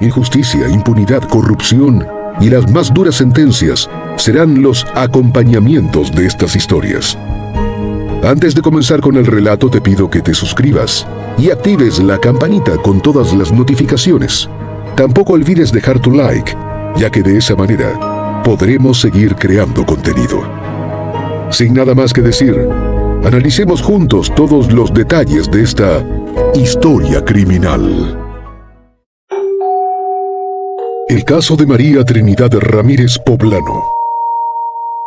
Injusticia, impunidad, corrupción y las más duras sentencias serán los acompañamientos de estas historias. Antes de comenzar con el relato, te pido que te suscribas y actives la campanita con todas las notificaciones. Tampoco olvides dejar tu like, ya que de esa manera podremos seguir creando contenido. Sin nada más que decir, analicemos juntos todos los detalles de esta historia criminal. El caso de María Trinidad Ramírez Poblano.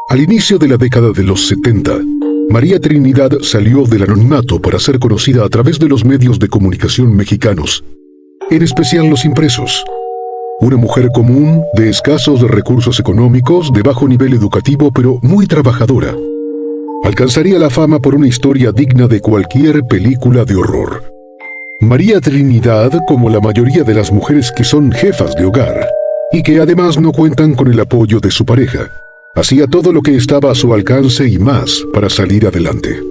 Al inicio de la década de los 70, María Trinidad salió del anonimato para ser conocida a través de los medios de comunicación mexicanos, en especial los impresos. Una mujer común, de escasos recursos económicos, de bajo nivel educativo, pero muy trabajadora. Alcanzaría la fama por una historia digna de cualquier película de horror. María Trinidad, como la mayoría de las mujeres que son jefas de hogar, y que además no cuentan con el apoyo de su pareja, hacía todo lo que estaba a su alcance y más para salir adelante.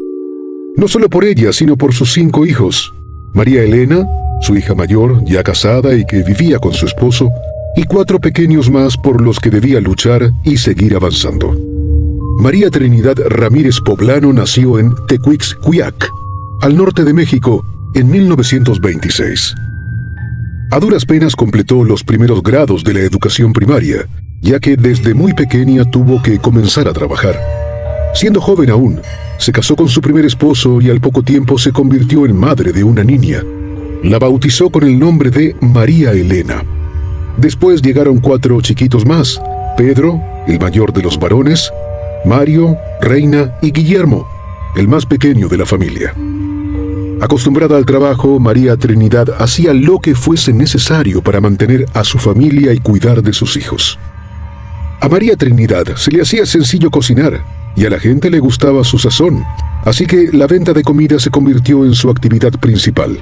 No solo por ella, sino por sus 5 hijos. María Elena, su hija mayor, ya casada y que vivía con su esposo, y 4 pequeños más por los que debía luchar y seguir avanzando. María Trinidad Ramírez Poblano nació en Tecuixcuiac, al norte de México, en 1926. A duras penas completó los primeros grados de la educación primaria, ya que desde muy pequeña tuvo que comenzar a trabajar. Siendo joven aún, se casó con su primer esposo y al poco tiempo se convirtió en madre de una niña. La bautizó con el nombre de María Elena. Después llegaron 4 chiquitos más: Pedro, el mayor de los varones, Mario, Reina y Guillermo, el más pequeño de la familia. Acostumbrada al trabajo, María Trinidad hacía lo que fuese necesario para mantener a su familia y cuidar de sus hijos. A María Trinidad se le hacía sencillo cocinar y a la gente le gustaba su sazón, así que la venta de comida se convirtió en su actividad principal.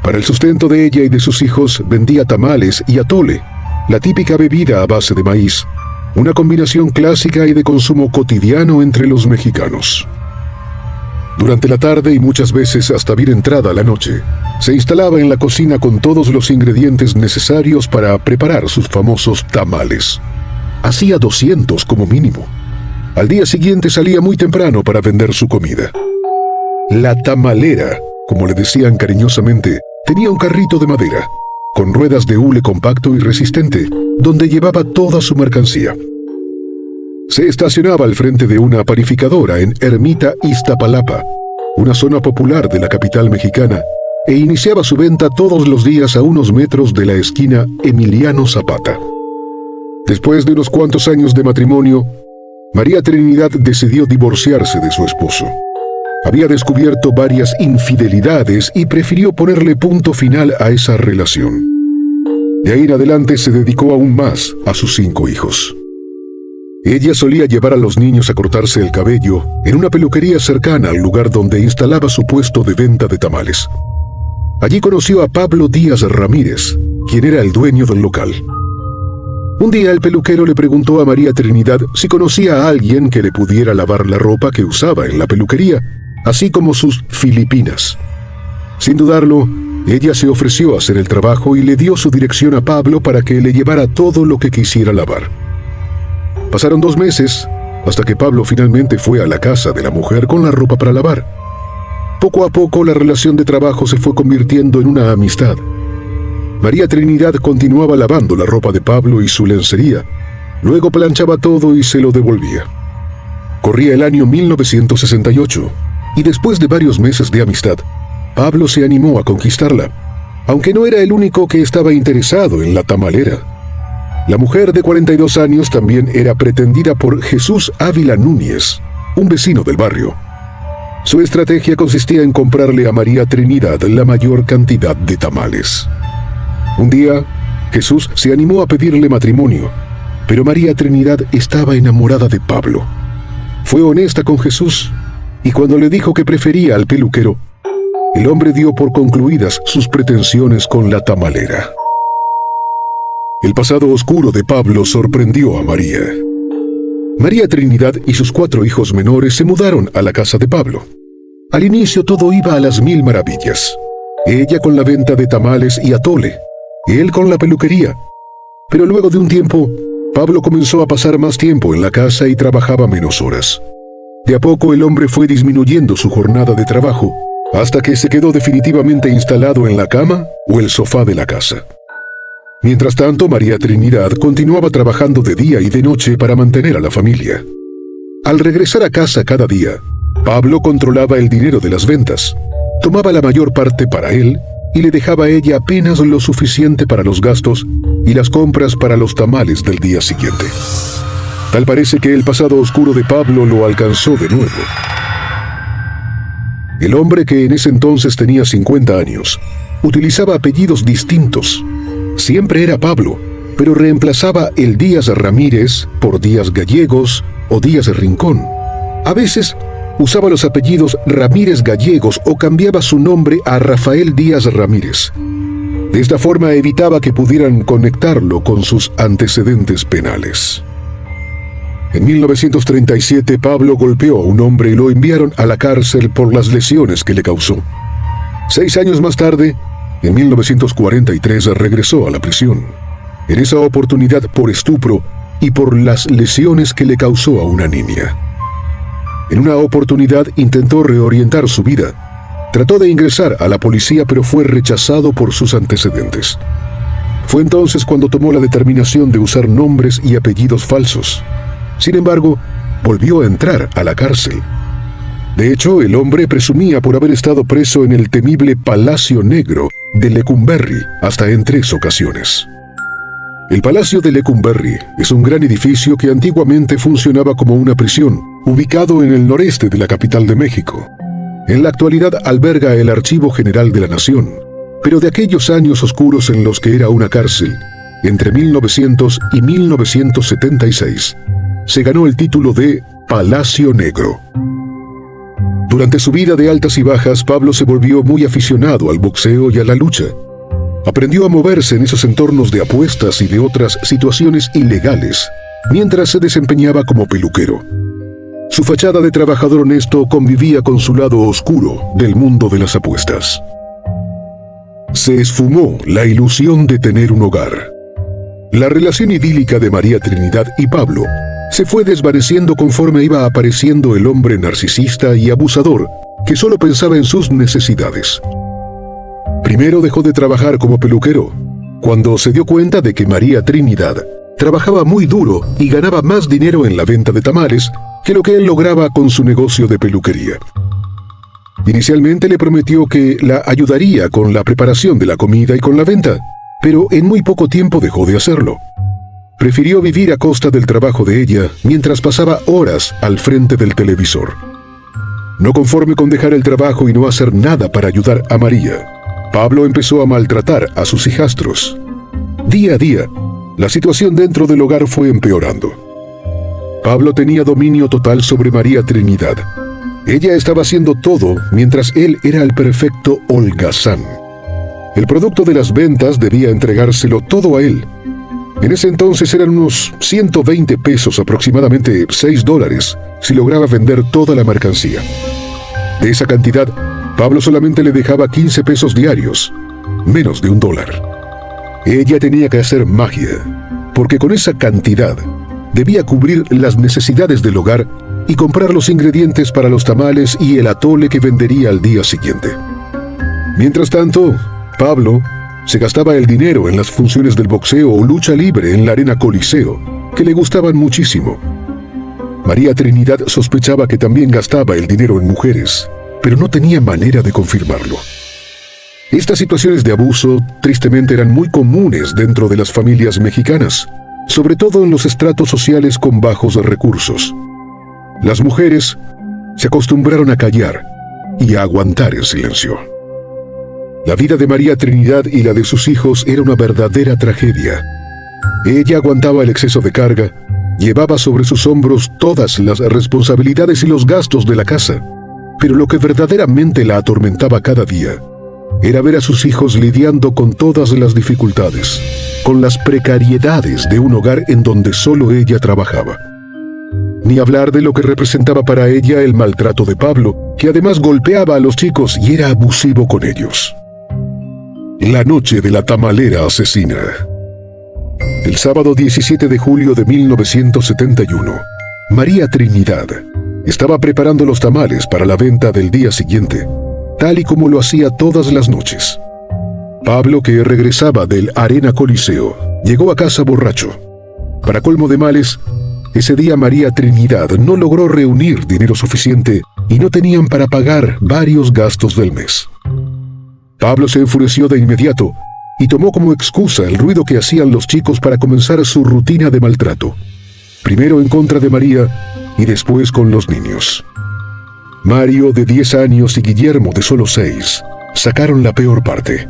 Para el sustento de ella y de sus hijos vendía tamales y atole, la típica bebida a base de maíz, una combinación clásica y de consumo cotidiano entre los mexicanos. Durante la tarde y muchas veces hasta bien entrada la noche, se instalaba en la cocina con todos los ingredientes necesarios para preparar sus famosos tamales. Hacía 200 como mínimo. Al día siguiente salía muy temprano para vender su comida. La tamalera, como le decían cariñosamente, tenía un carrito de madera, con ruedas de hule compacto y resistente, donde llevaba toda su mercancía. Se estacionaba al frente de una panificadora en Ermita, Iztapalapa, una zona popular de la capital mexicana, e iniciaba su venta todos los días a unos metros de la esquina Emiliano Zapata. Después de unos cuantos años de matrimonio, María Trinidad decidió divorciarse de su esposo. Había descubierto varias infidelidades y prefirió ponerle punto final a esa relación. De ahí en adelante se dedicó aún más a sus 5 hijos. Ella solía llevar a los niños a cortarse el cabello en una peluquería cercana al lugar donde instalaba su puesto de venta de tamales. Allí conoció a Pablo Díaz Ramírez, quien era el dueño del local. Un día el peluquero le preguntó a María Trinidad si conocía a alguien que le pudiera lavar la ropa que usaba en la peluquería, así como sus filipinas. Sin dudarlo, ella se ofreció a hacer el trabajo y le dio su dirección a Pablo para que le llevara todo lo que quisiera lavar. Pasaron 2 meses, hasta que Pablo finalmente fue a la casa de la mujer con la ropa para lavar. Poco a poco la relación de trabajo se fue convirtiendo en una amistad. María Trinidad continuaba lavando la ropa de Pablo y su lencería, luego planchaba todo y se lo devolvía. Corría el año 1968, y después de varios meses de amistad, Pablo se animó a conquistarla, aunque no era el único que estaba interesado en la tamalera. La mujer de 42 años también era pretendida por Jesús Ávila Núñez, un vecino del barrio. Su estrategia consistía en comprarle a María Trinidad la mayor cantidad de tamales. Un día, Jesús se animó a pedirle matrimonio, pero María Trinidad estaba enamorada de Pablo. Fue honesta con Jesús, y cuando le dijo que prefería al peluquero, el hombre dio por concluidas sus pretensiones con la tamalera. El pasado oscuro de Pablo sorprendió a María. María Trinidad y sus 4 hijos menores se mudaron a la casa de Pablo. Al inicio todo iba a las 1000 maravillas. Ella con la venta de tamales y atole, y él con la peluquería. Pero luego de un tiempo, Pablo comenzó a pasar más tiempo en la casa y trabajaba menos horas. De a poco el hombre fue disminuyendo su jornada de trabajo, hasta que se quedó definitivamente instalado en la cama o el sofá de la casa. Mientras tanto, María Trinidad continuaba trabajando de día y de noche para mantener a la familia. Al regresar a casa cada día, Pablo controlaba el dinero de las ventas, tomaba la mayor parte para él y le dejaba a ella apenas lo suficiente para los gastos y las compras para los tamales del día siguiente. Tal parece que el pasado oscuro de Pablo lo alcanzó de nuevo. El hombre, que en ese entonces tenía 50 años, utilizaba apellidos distintos. Siempre era Pablo, pero reemplazaba el Díaz Ramírez por Díaz Gallegos o Díaz Rincón. A veces usaba los apellidos Ramírez Gallegos o cambiaba su nombre a Rafael Díaz Ramírez. De esta forma evitaba que pudieran conectarlo con sus antecedentes penales. En 1937, Pablo golpeó a un hombre y lo enviaron a la cárcel por las lesiones que le causó. 6 años más tarde, en 1943, regresó a la prisión. En esa oportunidad por estupro y por las lesiones que le causó a una niña. En una oportunidad intentó reorientar su vida. Trató de ingresar a la policía, pero fue rechazado por sus antecedentes. Fue entonces cuando tomó la determinación de usar nombres y apellidos falsos. Sin embargo, volvió a entrar a la cárcel. De hecho, el hombre presumía por haber estado preso en el temible Palacio Negro de Lecumberri hasta en 3 ocasiones. El Palacio de Lecumberri es un gran edificio que antiguamente funcionaba como una prisión, ubicado en el noreste de la capital de México. En la actualidad alberga el Archivo General de la Nación, pero de aquellos años oscuros en los que era una cárcel, entre 1900 y 1976, se ganó el título de Palacio Negro. Durante su vida de altas y bajas, Pablo se volvió muy aficionado al boxeo y a la lucha. Aprendió a moverse en esos entornos de apuestas y de otras situaciones ilegales, mientras se desempeñaba como peluquero. Su fachada de trabajador honesto convivía con su lado oscuro del mundo de las apuestas. Se esfumó la ilusión de tener un hogar. La relación idílica de María Trinidad y Pablo se fue desvaneciendo conforme iba apareciendo el hombre narcisista y abusador que solo pensaba en sus necesidades. Primero dejó de trabajar como peluquero, cuando se dio cuenta de que María Trinidad trabajaba muy duro y ganaba más dinero en la venta de tamales que lo que él lograba con su negocio de peluquería. Inicialmente le prometió que la ayudaría con la preparación de la comida y con la venta, pero en muy poco tiempo dejó de hacerlo. Prefirió vivir a costa del trabajo de ella mientras pasaba horas al frente del televisor. No conforme con dejar el trabajo y no hacer nada para ayudar a María, Pablo empezó a maltratar a sus hijastros. Día a día, la situación dentro del hogar fue empeorando. Pablo tenía dominio total sobre María Trinidad. Ella estaba haciendo todo mientras él era el perfecto holgazán. El producto de las ventas debía entregárselo todo a él. En ese entonces eran unos 120 pesos, aproximadamente $6, si lograba vender toda la mercancía. De esa cantidad, Pablo solamente le dejaba 15 pesos diarios, menos de $1. Ella tenía que hacer magia, porque con esa cantidad debía cubrir las necesidades del hogar y comprar los ingredientes para los tamales y el atole que vendería al día siguiente. Mientras tanto, Pablo se gastaba el dinero en las funciones del boxeo o lucha libre en la Arena Coliseo, que le gustaban muchísimo. María Trinidad sospechaba que también gastaba el dinero en mujeres, pero no tenía manera de confirmarlo. Estas situaciones de abuso tristemente eran muy comunes dentro de las familias mexicanas, sobre todo en los estratos sociales con bajos recursos. Las mujeres se acostumbraron a callar y a aguantar el silencio. La vida de María Trinidad y la de sus hijos era una verdadera tragedia. Ella aguantaba el exceso de carga, llevaba sobre sus hombros todas las responsabilidades y los gastos de la casa, pero lo que verdaderamente la atormentaba cada día era ver a sus hijos lidiando con todas las dificultades, con las precariedades de un hogar en donde solo ella trabajaba. Ni hablar de lo que representaba para ella el maltrato de Pablo, que además golpeaba a los chicos y era abusivo con ellos. La noche de la tamalera asesina. El sábado 17 de julio de 1971, María Trinidad estaba preparando los tamales para la venta del día siguiente, tal y como lo hacía todas las noches. Pablo, que regresaba del Arena Coliseo, llegó a casa borracho. Para colmo de males, ese día María Trinidad no logró reunir dinero suficiente y no tenían para pagar varios gastos del mes. Pablo se enfureció de inmediato y tomó como excusa el ruido que hacían los chicos para comenzar su rutina de maltrato. Primero en contra de María y después con los niños. Mario, de 10 años, y Guillermo, de solo 6, sacaron la peor parte.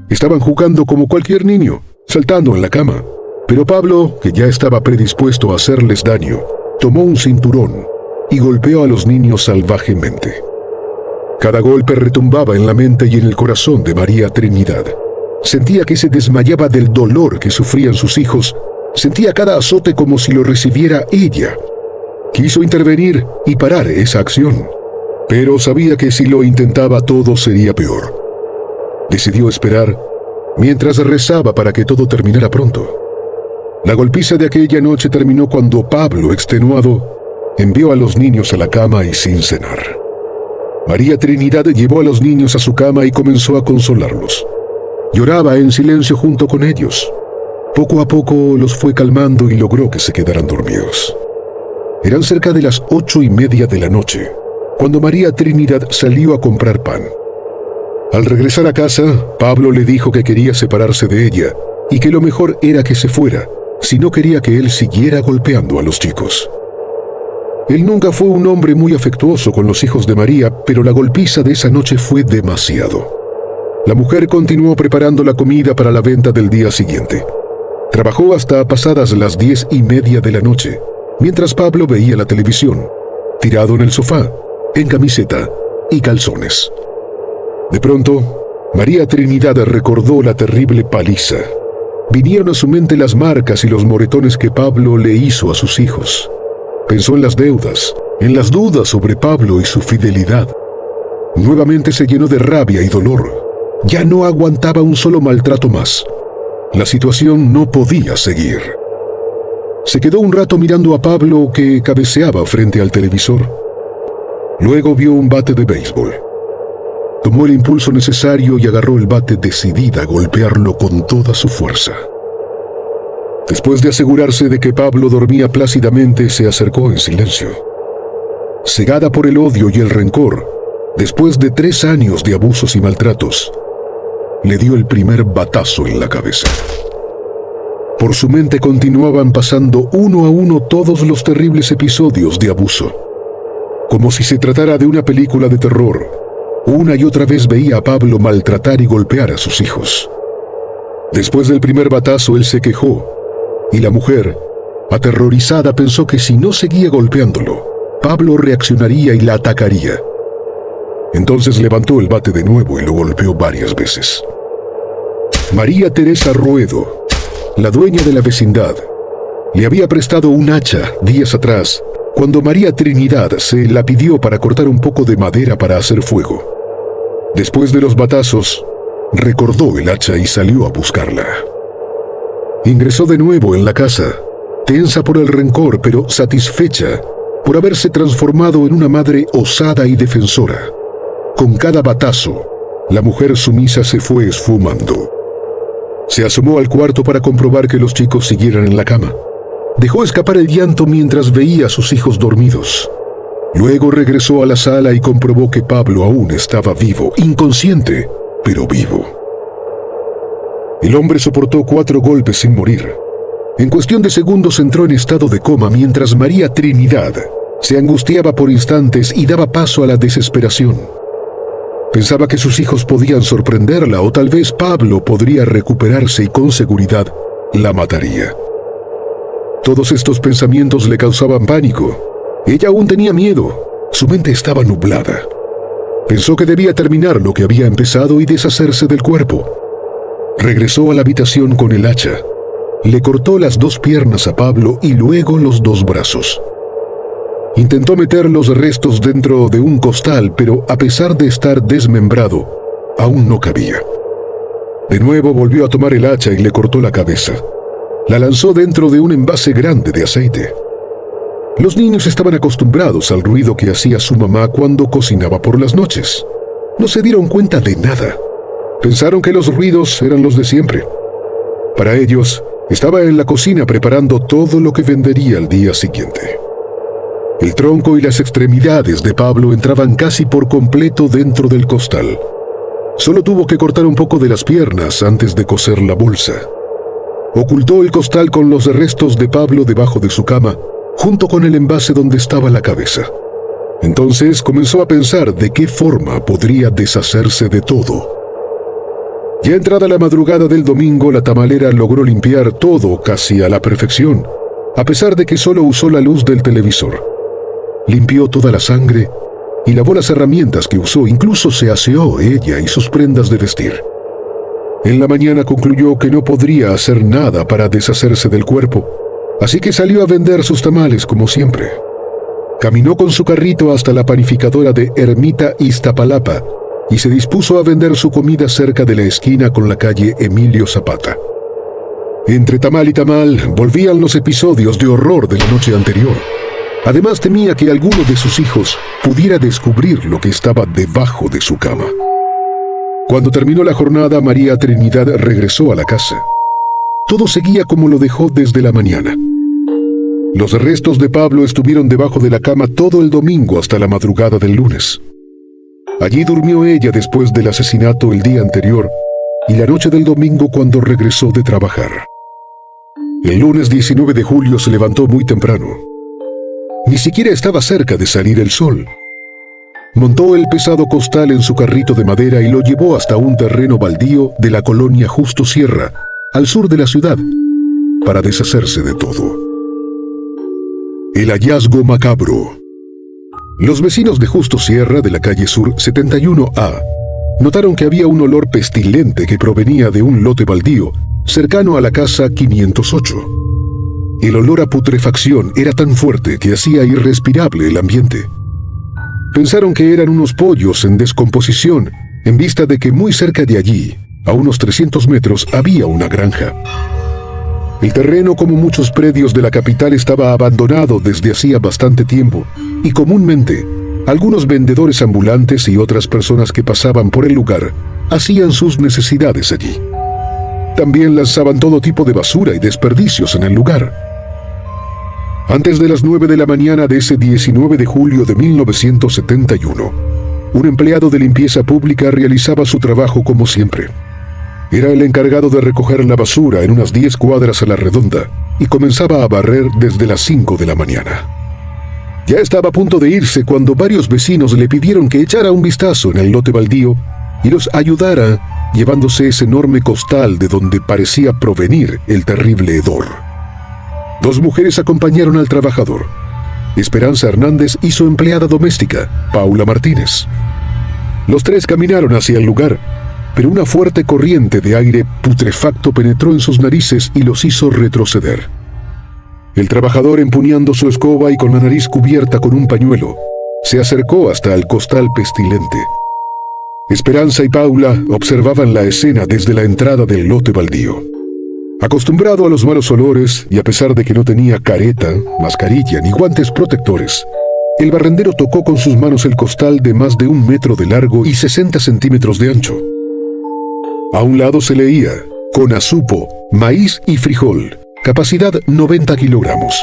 Estaban jugando como cualquier niño, saltando en la cama, pero Pablo, que ya estaba predispuesto a hacerles daño, tomó un cinturón y golpeó a los niños salvajemente. Cada golpe retumbaba en la mente y en el corazón de María Trinidad. Sentía que se desmayaba del dolor que sufrían sus hijos. Sentía cada azote como si lo recibiera ella. Quiso intervenir y parar esa acción, pero sabía que si lo intentaba todo sería peor. Decidió esperar mientras rezaba para que todo terminara pronto. La golpiza de aquella noche terminó cuando Pablo, extenuado, envió a los niños a la cama y sin cenar. María Trinidad llevó a los niños a su cama y comenzó a consolarlos. Lloraba en silencio junto con ellos. Poco a poco los fue calmando y logró que se quedaran dormidos. Eran cerca de las 8:30 de la noche, cuando María Trinidad salió a comprar pan. Al regresar a casa, Pablo le dijo que quería separarse de ella y que lo mejor era que se fuera, si no quería que él siguiera golpeando a los chicos. Él nunca fue un hombre muy afectuoso con los hijos de María, pero la golpiza de esa noche fue demasiado. La mujer continuó preparando la comida para la venta del día siguiente. Trabajó hasta pasadas las 10:30 de la noche, mientras Pablo veía la televisión, tirado en el sofá, en camiseta y calzones. De pronto, María Trinidad recordó la terrible paliza. Vinieron a su mente las marcas y los moretones que Pablo le hizo a sus hijos. Pensó en las deudas, en las dudas sobre Pablo y su fidelidad. Nuevamente se llenó de rabia y dolor. Ya no aguantaba un solo maltrato más. La situación no podía seguir. Se quedó un rato mirando a Pablo, que cabeceaba frente al televisor. Luego vio un bate de béisbol. Tomó el impulso necesario y agarró el bate decidida a golpearlo con toda su fuerza. Después de asegurarse de que Pablo dormía plácidamente, se acercó en silencio. Cegada por el odio y el rencor, después de 3 años de abusos y maltratos, le dio el primer batazo en la cabeza. Por su mente continuaban pasando uno a uno todos los terribles episodios de abuso. Como si se tratara de una película de terror, una y otra vez veía a Pablo maltratar y golpear a sus hijos. Después del primer batazo, él se quejó, y la mujer, aterrorizada, pensó que si no seguía golpeándolo, Pablo reaccionaría y la atacaría. Entonces levantó el bate de nuevo y lo golpeó varias veces. María Teresa Ruedo, la dueña de la vecindad, le había prestado un hacha días atrás, cuando María Trinidad se la pidió para cortar un poco de madera para hacer fuego. Después de los batazos, recordó el hacha y salió a buscarla. Ingresó de nuevo en la casa, tensa por el rencor, pero satisfecha por haberse transformado en una madre osada y defensora. Con cada batazo, la mujer sumisa se fue esfumando. Se asomó al cuarto para comprobar que los chicos siguieran en la cama. Dejó escapar el llanto mientras veía a sus hijos dormidos. Luego regresó a la sala y comprobó que Pablo aún estaba vivo, inconsciente, pero vivo. El hombre soportó 4 golpes sin morir. En cuestión de segundos entró en estado de coma mientras María Trinidad se angustiaba por instantes y daba paso a la desesperación. Pensaba que sus hijos podían sorprenderla o tal vez Pablo podría recuperarse y con seguridad la mataría. Todos estos pensamientos le causaban pánico. Ella aún tenía miedo. Su mente estaba nublada. Pensó que debía terminar lo que había empezado y deshacerse del cuerpo. Regresó a la habitación con el hacha. Le cortó las 2 piernas a Pablo y luego los 2 brazos. Intentó meter los restos dentro de un costal, pero a pesar de estar desmembrado, aún no cabía. De nuevo volvió a tomar el hacha y le cortó la cabeza. La lanzó dentro de un envase grande de aceite. Los niños estaban acostumbrados al ruido que hacía su mamá cuando cocinaba por las noches. No se dieron cuenta de nada. Pensaron que los ruidos eran los de siempre. Para ellos, estaba en la cocina preparando todo lo que vendería al día siguiente. El tronco y las extremidades de Pablo entraban casi por completo dentro del costal. Solo tuvo que cortar un poco de las piernas antes de coser la bolsa. Ocultó el costal con los restos de Pablo debajo de su cama, junto con el envase donde estaba la cabeza. Entonces comenzó a pensar de qué forma podría deshacerse de todo. Ya entrada la madrugada del domingo, la tamalera logró limpiar todo casi a la perfección, a pesar de que solo usó la luz del televisor. Limpió toda la sangre y lavó las herramientas que usó, incluso se aseó ella y sus prendas de vestir. En la mañana concluyó que no podría hacer nada para deshacerse del cuerpo, así que salió a vender sus tamales como siempre. Caminó con su carrito hasta la panificadora de Ermita Iztapalapa y se dispuso a vender su comida cerca de la esquina con la calle Emilio Zapata. Entre tamal y tamal volvían los episodios de horror de la noche anterior. Además temía que alguno de sus hijos pudiera descubrir lo que estaba debajo de su cama. Cuando terminó la jornada, María Trinidad regresó a la casa. Todo seguía como lo dejó desde la mañana. Los restos de Pablo estuvieron debajo de la cama todo el domingo hasta la madrugada del lunes. Allí durmió ella después del asesinato el día anterior y la noche del domingo cuando regresó de trabajar. El lunes 19 de julio se levantó muy temprano. Ni siquiera estaba cerca de salir el sol. Montó el pesado costal en su carrito de madera y lo llevó hasta un terreno baldío de la colonia Justo Sierra, al sur de la ciudad, para deshacerse de todo. El hallazgo macabro. Los vecinos de Justo Sierra, de la calle Sur 71A, notaron que había un olor pestilente que provenía de un lote baldío cercano a la casa 508. El olor a putrefacción era tan fuerte que hacía irrespirable el ambiente. Pensaron que eran unos pollos en descomposición, en vista de que muy cerca de allí, a unos 300 metros, había una granja. El terreno, como muchos predios de la capital, estaba abandonado desde hacía bastante tiempo, y comúnmente, algunos vendedores ambulantes y otras personas que pasaban por el lugar hacían sus necesidades allí. También lanzaban todo tipo de basura y desperdicios en el lugar. Antes de las 9 de la mañana de ese 19 de julio de 1971, un empleado de limpieza pública realizaba su trabajo como siempre. Era el encargado de recoger la basura en unas 10 cuadras a la redonda y comenzaba a barrer desde las 5 de la mañana. Ya estaba a punto de irse cuando varios vecinos le pidieron que echara un vistazo en el lote baldío y los ayudara llevándose ese enorme costal de donde parecía provenir el terrible hedor. 2 mujeres acompañaron al trabajador. Esperanza Hernández y su empleada doméstica, Paula Martínez. Los 3 caminaron hacia el lugar, pero una fuerte corriente de aire putrefacto penetró en sus narices y los hizo retroceder. El trabajador, empuñando su escoba y con la nariz cubierta con un pañuelo, se acercó hasta el costal pestilente. Esperanza y Paula observaban la escena desde la entrada del lote baldío. Acostumbrado a los malos olores y a pesar de que no tenía careta, mascarilla ni guantes protectores, el barrendero tocó con sus manos el costal de más de 1 metro de largo y 60 centímetros de ancho. A un lado se leía: Conazupo, maíz y frijol, capacidad 90 kilogramos.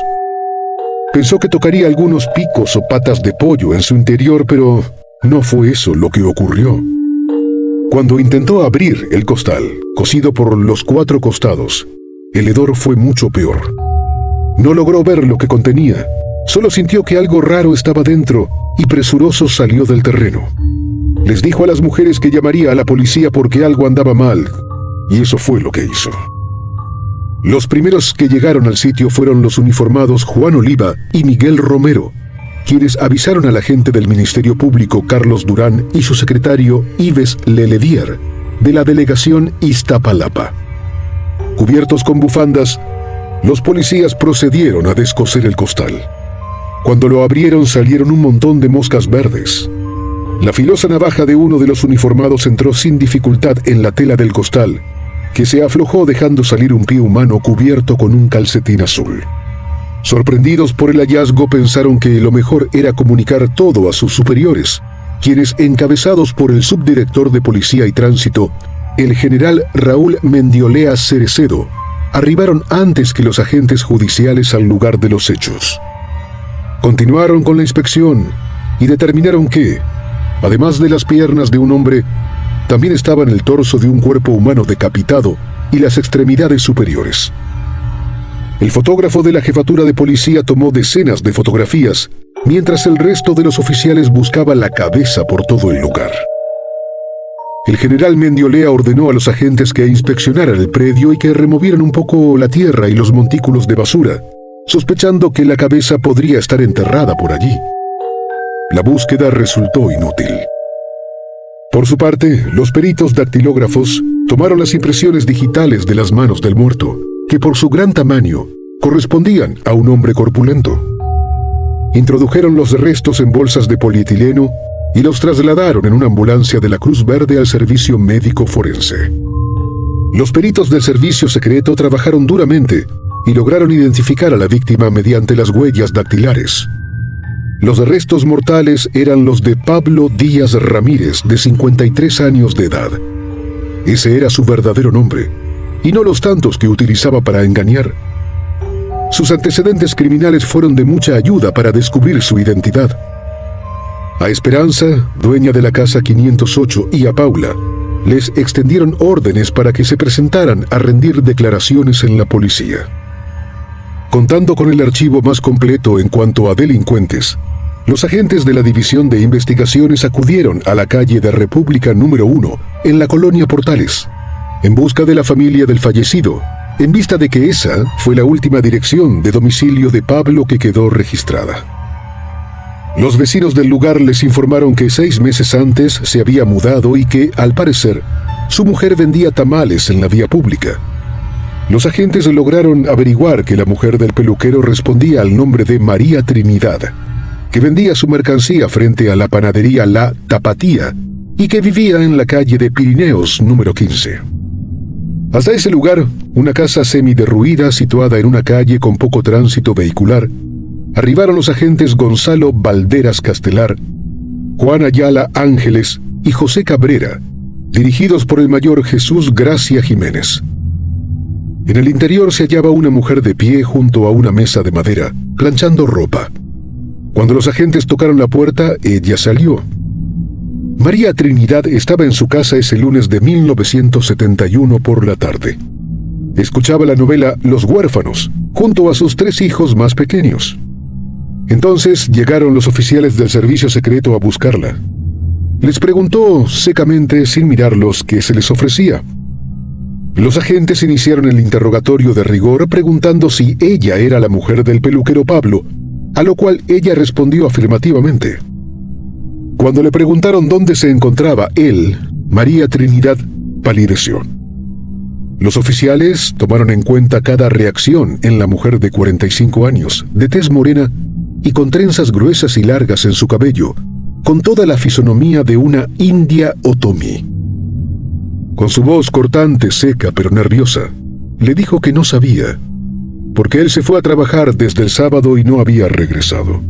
Pensó que tocaría algunos picos o patas de pollo en su interior, pero no fue eso lo que ocurrió. Cuando intentó abrir el costal, cosido por los 4 costados, el hedor fue mucho peor. No logró ver lo que contenía, solo sintió que algo raro estaba dentro y presuroso salió del terreno. Les dijo a las mujeres que llamaría a la policía porque algo andaba mal, y eso fue lo que hizo. Los primeros que llegaron al sitio fueron los uniformados Juan Oliva y Miguel Romero, quienes avisaron al agente del Ministerio Público Carlos Durán y su secretario Yves Lelevier, de la delegación Iztapalapa. Cubiertos con bufandas, los policías procedieron a descoser el costal. Cuando lo abrieron salieron un montón de moscas verdes. La filosa navaja de uno de los uniformados entró sin dificultad en la tela del costal que se aflojó dejando salir un pie humano cubierto con un calcetín azul. Sorprendidos por el hallazgo, pensaron que lo mejor era comunicar todo a sus superiores, quienes, encabezados por el subdirector de Policía y Tránsito, el general Raúl Mendiolea Cerecedo, arribaron antes que los agentes judiciales al lugar de los hechos. Continuaron con la inspección y determinaron que, además de las piernas de un hombre, también estaban el torso de un cuerpo humano decapitado y las extremidades superiores. El fotógrafo de la jefatura de policía tomó decenas de fotografías, mientras el resto de los oficiales buscaba la cabeza por todo el lugar. El general Mendiolea ordenó a los agentes que inspeccionaran el predio y que removieran un poco la tierra y los montículos de basura, sospechando que la cabeza podría estar enterrada por allí. La búsqueda resultó inútil. Por su parte, los peritos dactilógrafos tomaron las impresiones digitales de las manos del muerto, que por su gran tamaño correspondían a un hombre corpulento. Introdujeron los restos en bolsas de polietileno y los trasladaron en una ambulancia de la Cruz Verde al servicio médico forense. Los peritos del servicio secreto trabajaron duramente y lograron identificar a la víctima mediante las huellas dactilares. Los restos mortales eran los de Pablo Díaz Ramírez, de 53 años de edad. Ese era su verdadero nombre, y no los tantos que utilizaba para engañar. Sus antecedentes criminales fueron de mucha ayuda para descubrir su identidad. A Esperanza, dueña de la casa 508, y a Paula, les extendieron órdenes para que se presentaran a rendir declaraciones en la policía. Contando con el archivo más completo en cuanto a delincuentes, los agentes de la División de Investigaciones acudieron a la calle de República número 1, en la colonia Portales, en busca de la familia del fallecido, en vista de que esa fue la última dirección de domicilio de Pablo que quedó registrada. Los vecinos del lugar les informaron que 6 meses antes se había mudado y que, al parecer, su mujer vendía tamales en la vía pública. Los agentes lograron averiguar que la mujer del peluquero respondía al nombre de María Trinidad, que vendía su mercancía frente a la panadería La Tapatía y que vivía en la calle de Pirineos número 15. Hasta ese lugar, una casa semiderruida situada en una calle con poco tránsito vehicular, arribaron los agentes Gonzalo Valderas Castelar, Juan Ayala Ángeles y José Cabrera, dirigidos por el mayor Jesús Gracia Jiménez. En el interior se hallaba una mujer de pie junto a una mesa de madera, planchando ropa. Cuando los agentes tocaron la puerta, ella salió. María Trinidad estaba en su casa ese lunes de 1971 por la tarde. Escuchaba la novela Los Huérfanos, junto a sus 3 hijos más pequeños. Entonces llegaron los oficiales del servicio secreto a buscarla. Les preguntó secamente, sin mirarlos, qué se les ofrecía. Los agentes iniciaron el interrogatorio de rigor preguntando si ella era la mujer del peluquero Pablo, a lo cual ella respondió afirmativamente. Cuando le preguntaron dónde se encontraba él, María Trinidad palideció. Los oficiales tomaron en cuenta cada reacción en la mujer de 45 años, de tez morena y con trenzas gruesas y largas en su cabello, con toda la fisonomía de una india otomí. Con su voz cortante, seca pero nerviosa, le dijo que no sabía, porque él se fue a trabajar desde el sábado y no había regresado.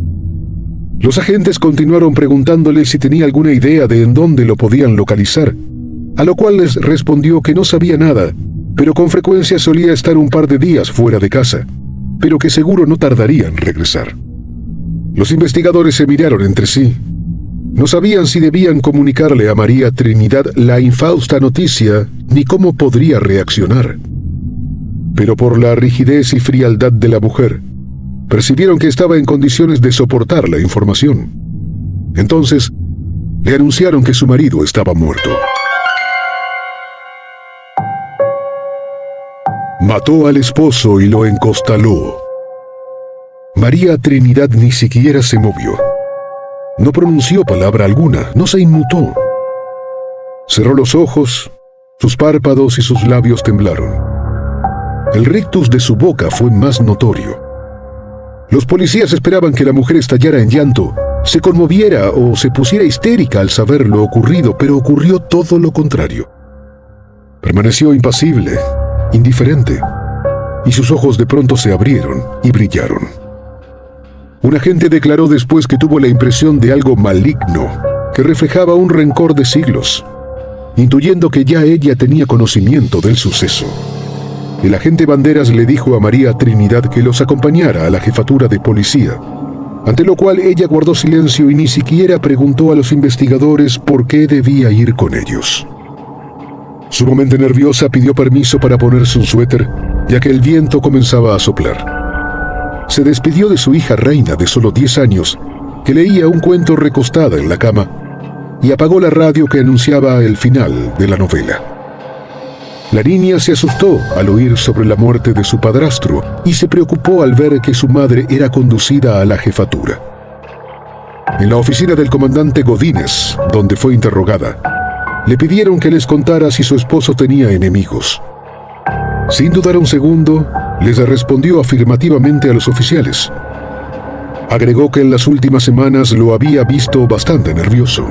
Los agentes continuaron preguntándole si tenía alguna idea de en dónde lo podían localizar, a lo cual les respondió que no sabía nada, pero con frecuencia solía estar un par de días fuera de casa, pero que seguro no tardaría en regresar. Los investigadores se miraron entre sí. No sabían si debían comunicarle a María Trinidad la infausta noticia ni cómo podría reaccionar. Pero por la rigidez y frialdad de la mujer, percibieron que estaba en condiciones de soportar la información. Entonces, le anunciaron que su marido estaba muerto. Mató al esposo y lo encostaló. María Trinidad ni siquiera se movió. No pronunció palabra alguna, no se inmutó. Cerró los ojos, sus párpados y sus labios temblaron. El rictus de su boca fue más notorio. Los policías esperaban que la mujer estallara en llanto, se conmoviera o se pusiera histérica al saber lo ocurrido, pero ocurrió todo lo contrario. Permaneció impasible, indiferente, y sus ojos de pronto se abrieron y brillaron. Un agente declaró después que tuvo la impresión de algo maligno, que reflejaba un rencor de siglos, intuyendo que ya ella tenía conocimiento del suceso. El agente Banderas le dijo a María Trinidad que los acompañara a la jefatura de policía, ante lo cual ella guardó silencio y ni siquiera preguntó a los investigadores por qué debía ir con ellos. Sumamente nerviosa, pidió permiso para ponerse un suéter, ya que el viento comenzaba a soplar. Se despidió de su hija Reina, de solo 10 años, que leía un cuento recostada en la cama, y apagó la radio que anunciaba el final de la novela. La niña se asustó al oír sobre la muerte de su padrastro y se preocupó al ver que su madre era conducida a la jefatura. En la oficina del comandante Godínez, donde fue interrogada, le pidieron que les contara si su esposo tenía enemigos. Sin dudar un segundo, les respondió afirmativamente a los oficiales. Agregó que en las últimas semanas lo había visto bastante nervioso.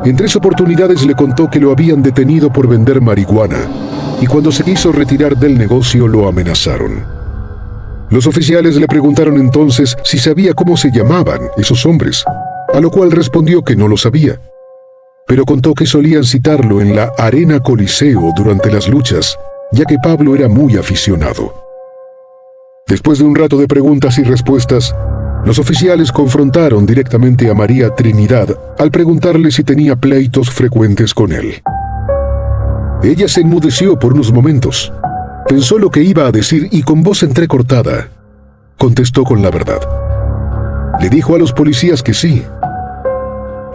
En 3 oportunidades le contó que lo habían detenido por vender marihuana, y cuando se quiso retirar del negocio lo amenazaron. Los oficiales le preguntaron entonces si sabía cómo se llamaban esos hombres, a lo cual respondió que no lo sabía, pero contó que solían citarlo en la Arena Coliseo durante las luchas, ya que Pablo era muy aficionado. Después de un rato de preguntas y respuestas, los oficiales confrontaron directamente a María Trinidad al preguntarle si tenía pleitos frecuentes con él. Ella se enmudeció por unos momentos, pensó lo que iba a decir y con voz entrecortada, contestó con la verdad. Le dijo a los policías que sí.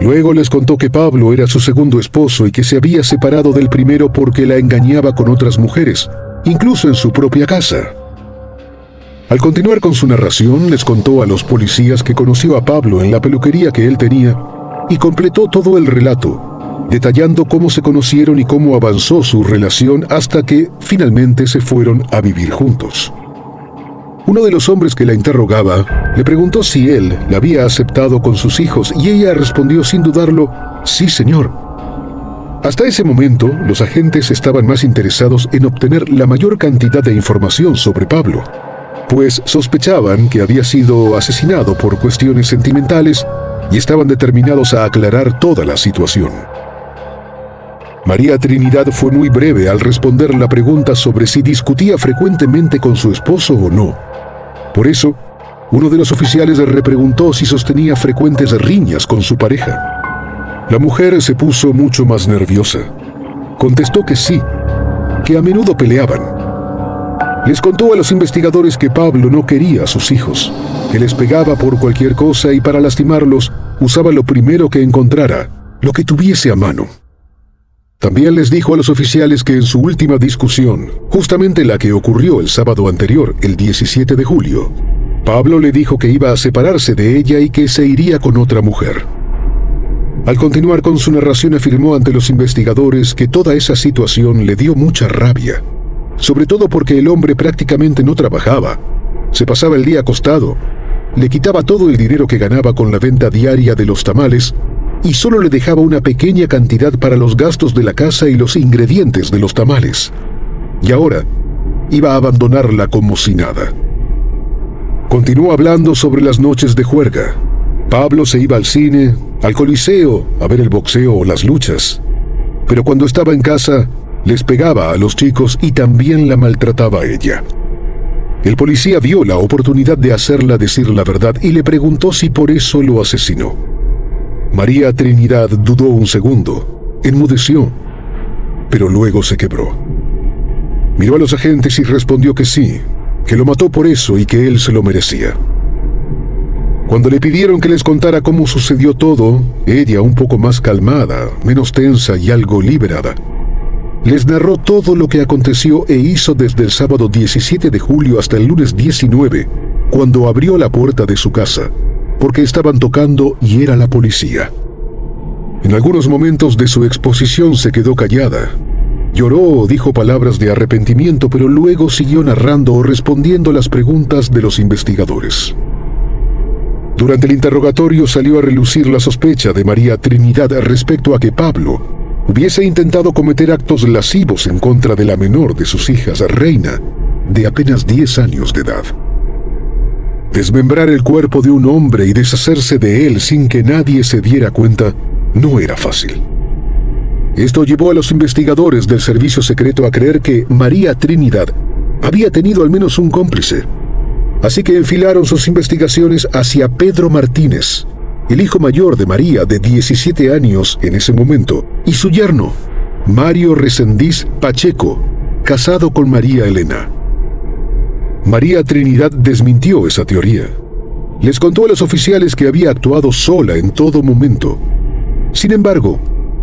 Luego les contó que Pablo era su segundo esposo y que se había separado del primero porque la engañaba con otras mujeres, incluso en su propia casa. Al continuar con su narración, les contó a los policías que conoció a Pablo en la peluquería que él tenía y completó todo el relato, detallando cómo se conocieron y cómo avanzó su relación hasta que finalmente se fueron a vivir juntos. Uno de los hombres que la interrogaba le preguntó si él la había aceptado con sus hijos y ella respondió sin dudarlo, sí, señor. Hasta ese momento, los agentes estaban más interesados en obtener la mayor cantidad de información sobre Pablo, pues sospechaban que había sido asesinado por cuestiones sentimentales y estaban determinados a aclarar toda la situación. María Trinidad fue muy breve al responder la pregunta sobre si discutía frecuentemente con su esposo o no. Por eso, uno de los oficiales le repreguntó si sostenía frecuentes riñas con su pareja. La mujer se puso mucho más nerviosa. Contestó que sí, que a menudo peleaban. Les contó a los investigadores que Pablo no quería a sus hijos, que les pegaba por cualquier cosa y para lastimarlos usaba lo primero que encontrara, lo que tuviese a mano. También les dijo a los oficiales que en su última discusión, justamente la que ocurrió el sábado anterior, el 17 de julio, Pablo le dijo que iba a separarse de ella y que se iría con otra mujer. Al continuar con su narración afirmó ante los investigadores que toda esa situación le dio mucha rabia, sobre todo porque el hombre prácticamente no trabajaba, se pasaba el día acostado, le quitaba todo el dinero que ganaba con la venta diaria de los tamales y solo le dejaba una pequeña cantidad para los gastos de la casa y los ingredientes de los tamales. Y ahora iba a abandonarla como si nada. Continuó hablando sobre las noches de juerga. Pablo se iba al cine, al coliseo, a ver el boxeo o las luchas. Pero cuando estaba en casa, les pegaba a los chicos y también la maltrataba a ella. El policía vio la oportunidad de hacerla decir la verdad y le preguntó si por eso lo asesinó. María Trinidad dudó un segundo, enmudeció, pero luego se quebró. Miró a los agentes y respondió que sí, que lo mató por eso y que él se lo merecía. Cuando le pidieron que les contara cómo sucedió todo, ella, un poco más calmada, menos tensa y algo liberada, les narró todo lo que aconteció e hizo desde el sábado 17 de julio hasta el lunes 19, cuando abrió la puerta de su casa, porque estaban tocando y era la policía. En algunos momentos de su exposición se quedó callada. Lloró o dijo palabras de arrepentimiento, pero luego siguió narrando o respondiendo las preguntas de los investigadores. Durante el interrogatorio salió a relucir la sospecha de María Trinidad respecto a que Pablo hubiese intentado cometer actos lascivos en contra de la menor de sus hijas, Reina, de apenas 10 años de edad. Desmembrar el cuerpo de un hombre y deshacerse de él sin que nadie se diera cuenta no era fácil. Esto llevó a los investigadores del servicio secreto a creer que María Trinidad había tenido al menos un cómplice. Así que enfilaron sus investigaciones hacia Pedro Martínez, el hijo mayor de María, de 17 años en ese momento, y su yerno, Mario Resendiz Pacheco, casado con María Elena. María Trinidad desmintió esa teoría. Les contó a los oficiales que había actuado sola en todo momento. Sin embargo,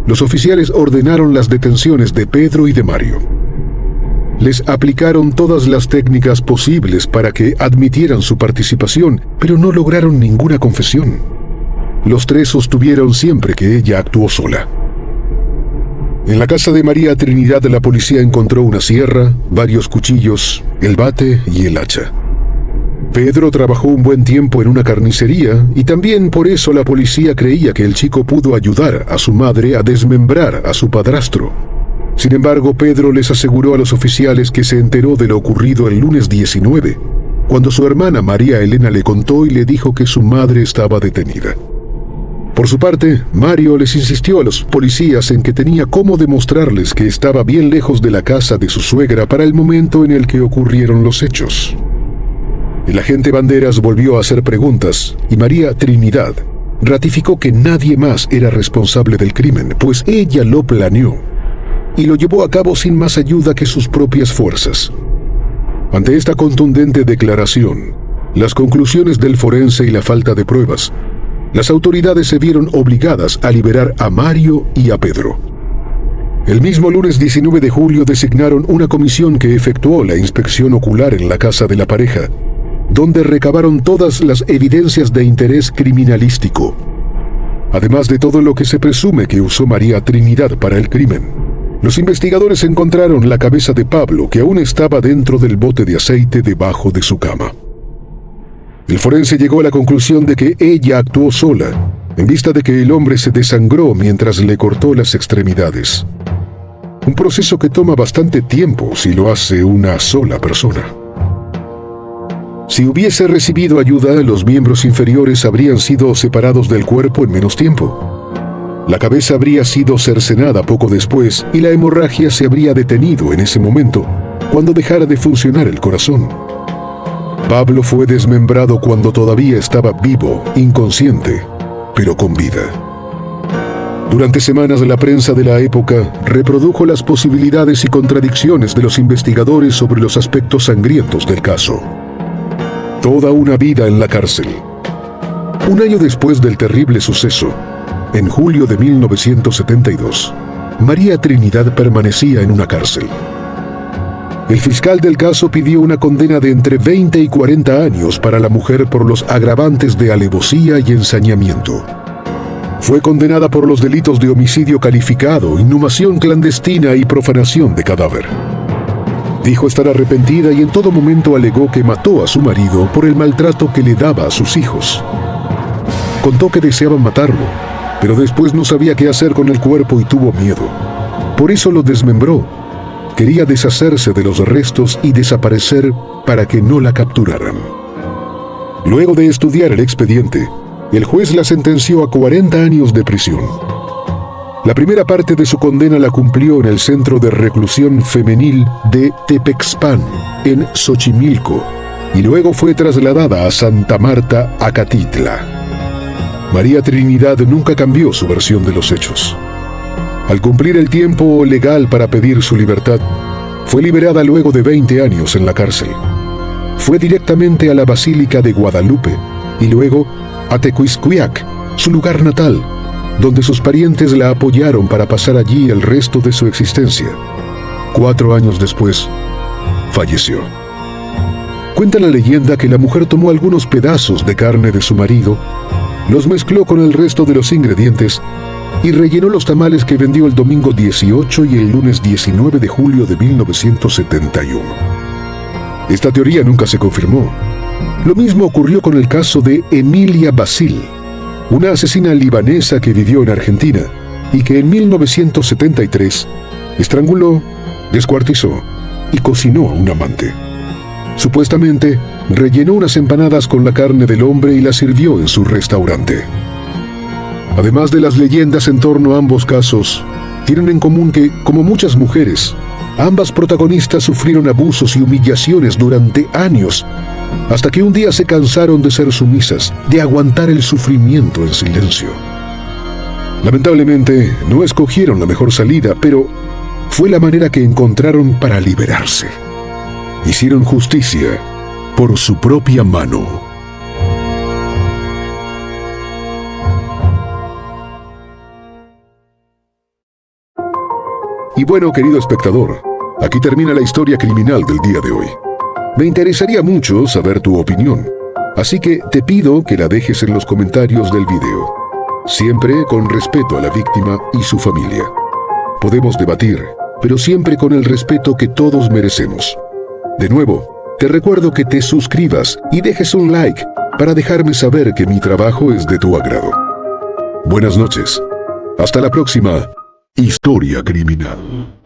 los oficiales ordenaron las detenciones de Pedro y de Mario. Les aplicaron todas las técnicas posibles para que admitieran su participación, pero no lograron ninguna confesión. Los tres sostuvieron siempre que ella actuó sola. En la casa de María Trinidad, la policía encontró una sierra, varios cuchillos, el bate y el hacha. Pedro trabajó un buen tiempo en una carnicería y también por eso la policía creía que el chico pudo ayudar a su madre a desmembrar a su padrastro. Sin embargo, Pedro les aseguró a los oficiales que se enteró de lo ocurrido el lunes 19, cuando su hermana María Elena le contó y le dijo que su madre estaba detenida. Por su parte, Mario les insistió a los policías en que tenía cómo demostrarles que estaba bien lejos de la casa de su suegra para el momento en el que ocurrieron los hechos. El agente Banderas volvió a hacer preguntas y María Trinidad ratificó que nadie más era responsable del crimen, pues ella lo planeó y lo llevó a cabo sin más ayuda que sus propias fuerzas. Ante esta contundente declaración, las conclusiones del forense y la falta de pruebas, las autoridades se vieron obligadas a liberar a Mario y a Pedro. El mismo lunes 19 de julio designaron una comisión que efectuó la inspección ocular en la casa de la pareja, donde recabaron todas las evidencias de interés criminalístico, además de todo lo que se presume que usó María Trinidad para el crimen. Los investigadores encontraron la cabeza de Pablo, que aún estaba dentro del bote de aceite debajo de su cama. El forense llegó a la conclusión de que ella actuó sola, en vista de que el hombre se desangró mientras le cortó las extremidades. Un proceso que toma bastante tiempo si lo hace una sola persona. Si hubiese recibido ayuda, los miembros inferiores habrían sido separados del cuerpo en menos tiempo. La cabeza habría sido cercenada poco después y la hemorragia se habría detenido en ese momento, cuando dejara de funcionar el corazón. Pablo fue desmembrado cuando todavía estaba vivo, inconsciente, pero con vida. Durante semanas, la prensa de la época reprodujo las posibilidades y contradicciones de los investigadores sobre los aspectos sangrientos del caso. Toda una vida en la cárcel. Un año después del terrible suceso, en julio de 1972, María Trinidad permanecía en una cárcel. El fiscal del caso pidió una condena de entre 20 y 40 años para la mujer por los agravantes de alevosía y ensañamiento. Fue condenada por los delitos de homicidio calificado, inhumación clandestina y profanación de cadáver. Dijo estar arrepentida y en todo momento alegó que mató a su marido por el maltrato que le daba a sus hijos. Contó que deseaba matarlo, pero después no sabía qué hacer con el cuerpo y tuvo miedo. Por eso lo desmembró. Quería deshacerse de los restos y desaparecer para que no la capturaran. Luego de estudiar el expediente, el juez la sentenció a 40 años de prisión. La primera parte de su condena la cumplió en el Centro de Reclusión Femenil de Tepexpan, en Xochimilco, y luego fue trasladada a Santa Marta, Acatitla. María Trinidad nunca cambió su versión de los hechos. Al cumplir el tiempo legal para pedir su libertad, fue liberada luego de 20 años en la cárcel. Fue directamente a la Basílica de Guadalupe y luego a Tequisquiac, su lugar natal, donde sus parientes la apoyaron para pasar allí el resto de su existencia. 4 años después, falleció. Cuenta la leyenda que la mujer tomó algunos pedazos de carne de su marido, los mezcló con el resto de los ingredientes y rellenó los tamales que vendió el domingo 18 y el lunes 19 de julio de 1971. Esta teoría nunca se confirmó. Lo mismo ocurrió con el caso de Emilia Basil, una asesina libanesa que vivió en Argentina y que en 1973 estranguló, descuartizó y cocinó a un amante. Supuestamente, rellenó unas empanadas con la carne del hombre y la sirvió en su restaurante. Además de las leyendas en torno a ambos casos, tienen en común que, como muchas mujeres, ambas protagonistas sufrieron abusos y humillaciones durante años, hasta que un día se cansaron de ser sumisas, de aguantar el sufrimiento en silencio. Lamentablemente, no escogieron la mejor salida, pero fue la manera que encontraron para liberarse. Hicieron justicia por su propia mano. Y bueno, querido espectador, aquí termina la historia criminal del día de hoy. Me interesaría mucho saber tu opinión, así que te pido que la dejes en los comentarios del video, siempre con respeto a la víctima y su familia. Podemos debatir, pero siempre con el respeto que todos merecemos. De nuevo, te recuerdo que te suscribas y dejes un like para dejarme saber que mi trabajo es de tu agrado. Buenas noches. Hasta la próxima Historia Criminal.